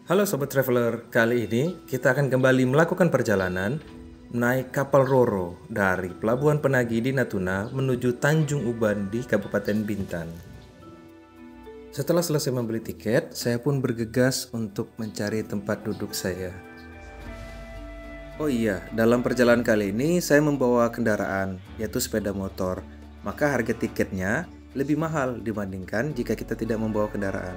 Halo Sobat Traveler, kali ini kita akan kembali melakukan perjalanan naik kapal Roro dari Pelabuhan Penagi di Natuna menuju Tanjung Uban di Kabupaten Bintan. Setelah selesai membeli tiket, saya pun bergegas untuk mencari tempat duduk saya. Oh iya, dalam perjalanan kali ini saya membawa kendaraan, yaitu sepeda motor. Maka harga tiketnya lebih mahal dibandingkan jika kita tidak membawa kendaraan.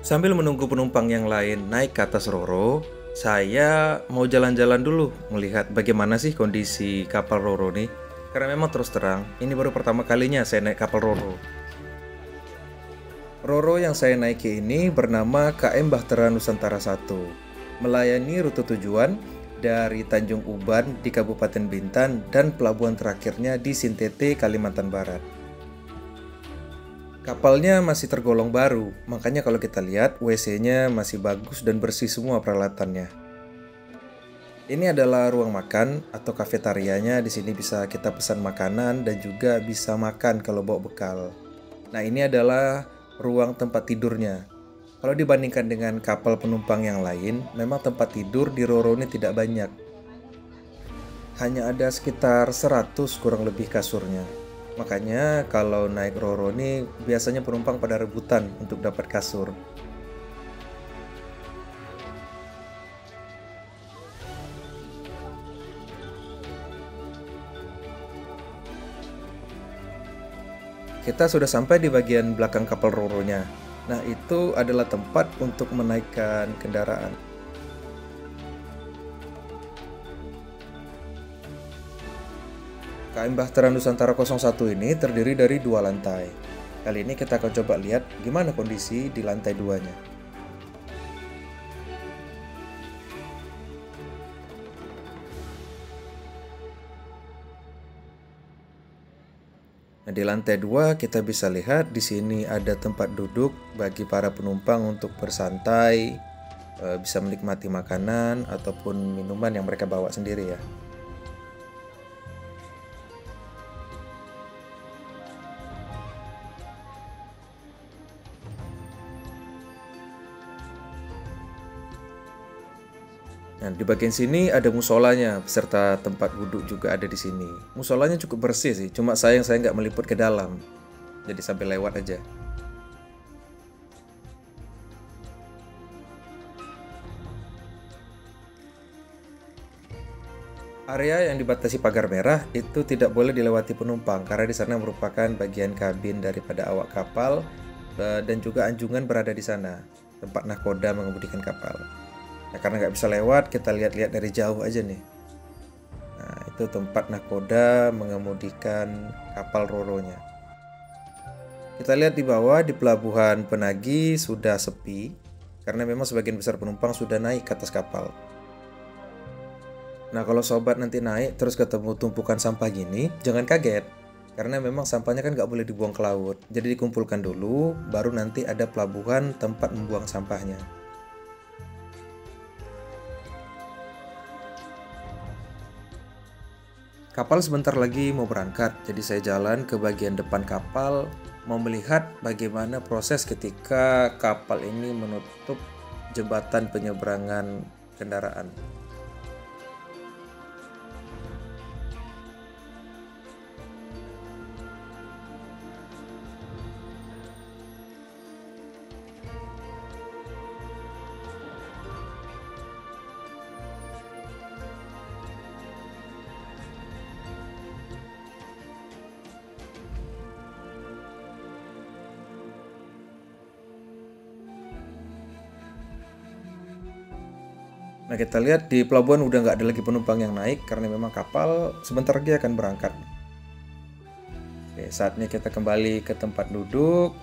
Sambil menunggu penumpang yang lain naik ke atas Roro, saya mau jalan-jalan dulu melihat bagaimana sih kondisi kapal Roro nih. Karena memang terus terang, ini baru pertama kalinya saya naik kapal Roro. Roro yang saya naiki ini bernama KM Bahtera Nusantara 1, melayani rute tujuan dari Tanjung Uban di Kabupaten Bintan dan pelabuhan terakhirnya di Sintete, Kalimantan Barat. Kapalnya masih tergolong baru, makanya kalau kita lihat WC-nya masih bagus dan bersih semua peralatannya. Ini adalah ruang makan atau kafetarianya. Di sini bisa kita pesan makanan dan juga bisa makan kalau bawa bekal. Nah, ini adalah ruang tempat tidurnya. Kalau dibandingkan dengan kapal penumpang yang lain, memang tempat tidur di Roro ini tidak banyak. Hanya ada sekitar 100 kurang lebih kasurnya. Makanya kalau naik Roro ini biasanya penumpang pada rebutan untuk dapat kasur. Kita sudah sampai di bagian belakang kapal Roro-nya. Nah, itu adalah tempat untuk menaikkan kendaraan. KM Bahtera Nusantara 01 ini terdiri dari 2 lantai. Kali ini kita akan coba lihat gimana kondisi di lantai 2-nya. Nah, di lantai 2 kita bisa lihat di sini ada tempat duduk bagi para penumpang untuk bersantai, bisa menikmati makanan ataupun minuman yang mereka bawa sendiri ya. Nah, di bagian sini ada musolanya beserta tempat wudhu juga ada di sini. Musolanya cukup bersih sih, cuma sayang saya nggak meliput ke dalam. Jadi sampai lewat aja. Area yang dibatasi pagar merah itu tidak boleh dilewati penumpang karena di sana merupakan bagian kabin daripada awak kapal dan juga anjungan berada di sana, tempat nahkoda mengemudikan kapal. Nah, karena nggak bisa lewat, kita lihat-lihat dari jauh aja nih. Nah, itu tempat nahkoda mengemudikan kapal Roro-nya. Kita lihat di bawah di pelabuhan Penagi sudah sepi karena memang sebagian besar penumpang sudah naik ke atas kapal. Nah, kalau sobat nanti naik terus ketemu tumpukan sampah gini, jangan kaget. Karena memang sampahnya kan nggak boleh dibuang ke laut. Jadi dikumpulkan dulu, baru nanti ada pelabuhan tempat membuang sampahnya. Kapal sebentar lagi mau berangkat, jadi saya jalan ke bagian depan kapal mau melihat bagaimana proses ketika kapal ini menutup jembatan penyeberangan kendaraan. Nah, kita lihat di pelabuhan udah nggak ada lagi penumpang yang naik karena memang kapal sebentar lagi akan berangkat. Oke, saatnya kita kembali ke tempat duduk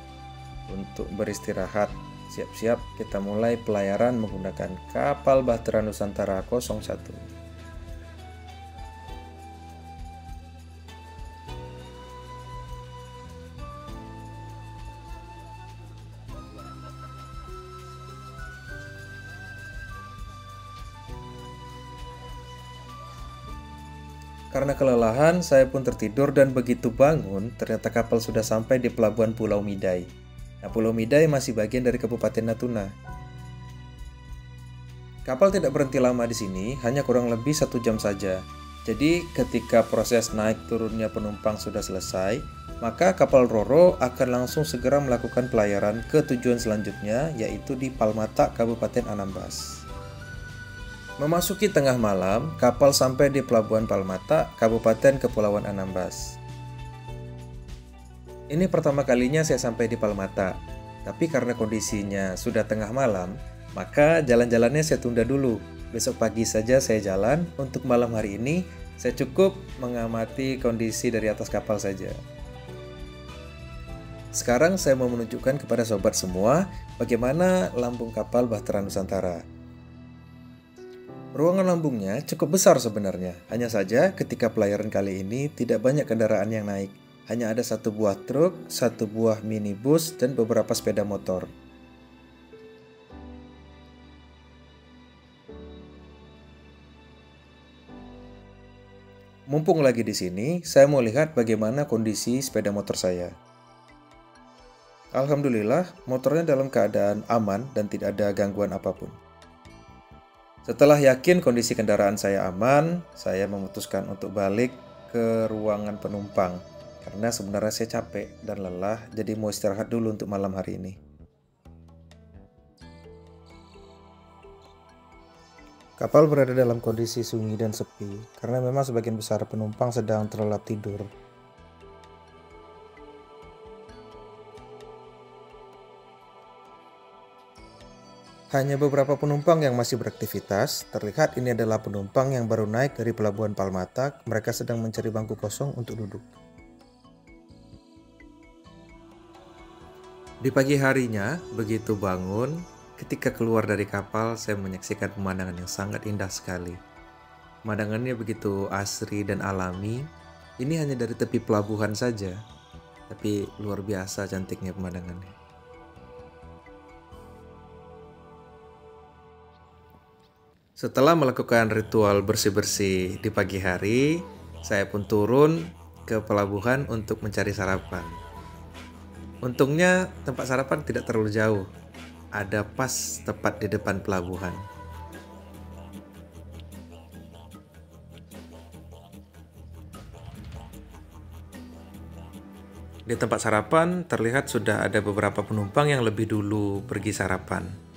untuk beristirahat. Siap-siap kita mulai pelayaran menggunakan kapal Bahtera Nusantara 01. Karena kelelahan, saya pun tertidur dan begitu bangun, ternyata kapal sudah sampai di pelabuhan Pulau Midai. Nah, Pulau Midai masih bagian dari Kabupaten Natuna. Kapal tidak berhenti lama di sini, hanya kurang lebih 1 jam saja. Jadi, ketika proses naik turunnya penumpang sudah selesai, maka kapal Roro akan langsung segera melakukan pelayaran ke tujuan selanjutnya, yaitu di Palmata, Kabupaten Anambas. Memasuki tengah malam, kapal sampai di Pelabuhan Palmata, Kabupaten Kepulauan Anambas. Ini pertama kalinya saya sampai di Palmata, tapi karena kondisinya sudah tengah malam, maka jalan-jalannya saya tunda dulu. Besok pagi saja saya jalan. Untuk malam hari ini, saya cukup mengamati kondisi dari atas kapal saja. Sekarang saya mau menunjukkan kepada sobat semua bagaimana lambung kapal Bahtera Nusantara. Ruangan lambungnya cukup besar sebenarnya. Hanya saja ketika pelayaran kali ini tidak banyak kendaraan yang naik. Hanya ada 1 buah truk, 1 buah minibus, dan beberapa sepeda motor. Mumpung lagi di sini, saya mau lihat bagaimana kondisi sepeda motor saya. Alhamdulillah, motornya dalam keadaan aman dan tidak ada gangguan apapun. Setelah yakin kondisi kendaraan saya aman, saya memutuskan untuk balik ke ruangan penumpang. Karena sebenarnya saya capek dan lelah, jadi mau istirahat dulu untuk malam hari ini. Kapal berada dalam kondisi sunyi dan sepi, karena memang sebagian besar penumpang sedang terlelap tidur. Hanya beberapa penumpang yang masih beraktivitas. Terlihat ini adalah penumpang yang baru naik dari Pelabuhan Palmata. Mereka sedang mencari bangku kosong untuk duduk. Di pagi harinya, begitu bangun, ketika keluar dari kapal, saya menyaksikan pemandangan yang sangat indah sekali. Pemandangannya begitu asri dan alami. Ini hanya dari tepi pelabuhan saja, tapi luar biasa cantiknya pemandangannya. Setelah melakukan ritual bersih-bersih di pagi hari, saya pun turun ke pelabuhan untuk mencari sarapan. Untungnya tempat sarapan tidak terlalu jauh. Ada pas tepat di depan pelabuhan. Di tempat sarapan terlihat sudah ada beberapa penumpang yang lebih dulu pergi sarapan.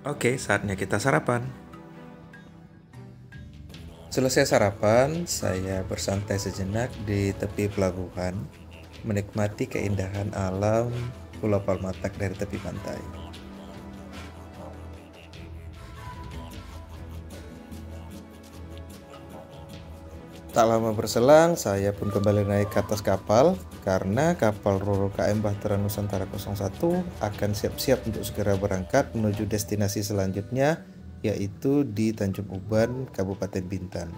Oke, saatnya kita sarapan. Selesai sarapan, saya bersantai sejenak di tepi pelabuhan, menikmati keindahan alam Pulau Palmatak dari tepi pantai. Tak lama berselang, saya pun kembali naik ke atas kapal karena kapal Roro KM Bahtera Nusantara 01 akan siap-siap untuk segera berangkat menuju destinasi selanjutnya, yaitu di Tanjung Uban, Kabupaten Bintan.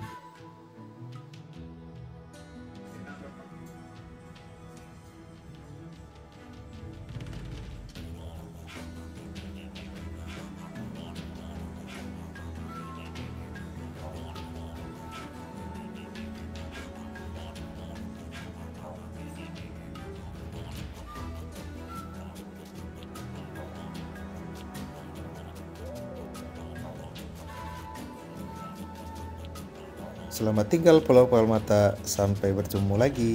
Selamat tinggal Pulau Palmata, sampai bertemu lagi.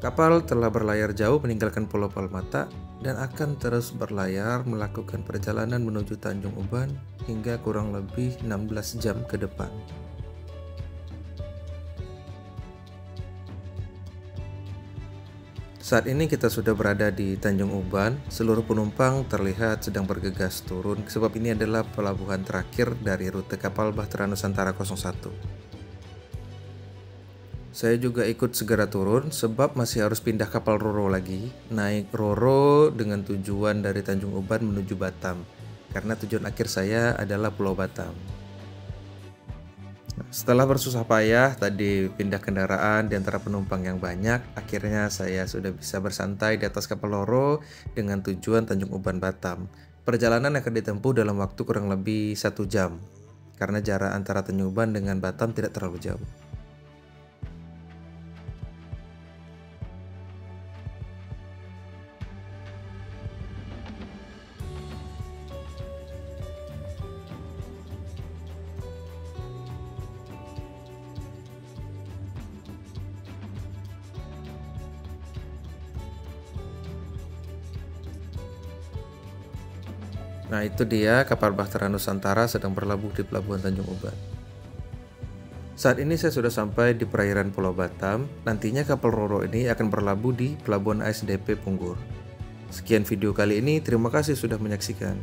Kapal telah berlayar jauh meninggalkan Pulau Palmata dan akan terus berlayar melakukan perjalanan menuju Tanjung Uban hingga kurang lebih 16 jam ke depan. Saat ini kita sudah berada di Tanjung Uban. Seluruh penumpang terlihat sedang bergegas turun sebab ini adalah pelabuhan terakhir dari rute kapal Bahtera Nusantara 01. Saya juga ikut segera turun sebab masih harus pindah kapal Roro lagi. Naik Roro dengan tujuan dari Tanjung Uban menuju Batam, karena tujuan akhir saya adalah Pulau Batam. Setelah bersusah payah tadi pindah kendaraan di antara penumpang yang banyak, akhirnya saya sudah bisa bersantai di atas kapal Roro dengan tujuan Tanjung Uban, Batam. Perjalanan akan ditempuh dalam waktu kurang lebih 1 jam, karena jarak antara Tanjung Uban dengan Batam tidak terlalu jauh. Nah, itu dia kapal Bahtera Nusantara sedang berlabuh di Pelabuhan Tanjung Uban. Saat ini saya sudah sampai di perairan Pulau Batam. Nantinya kapal Roro ini akan berlabuh di Pelabuhan ASDP Punggur. Sekian video kali ini, terima kasih sudah menyaksikan.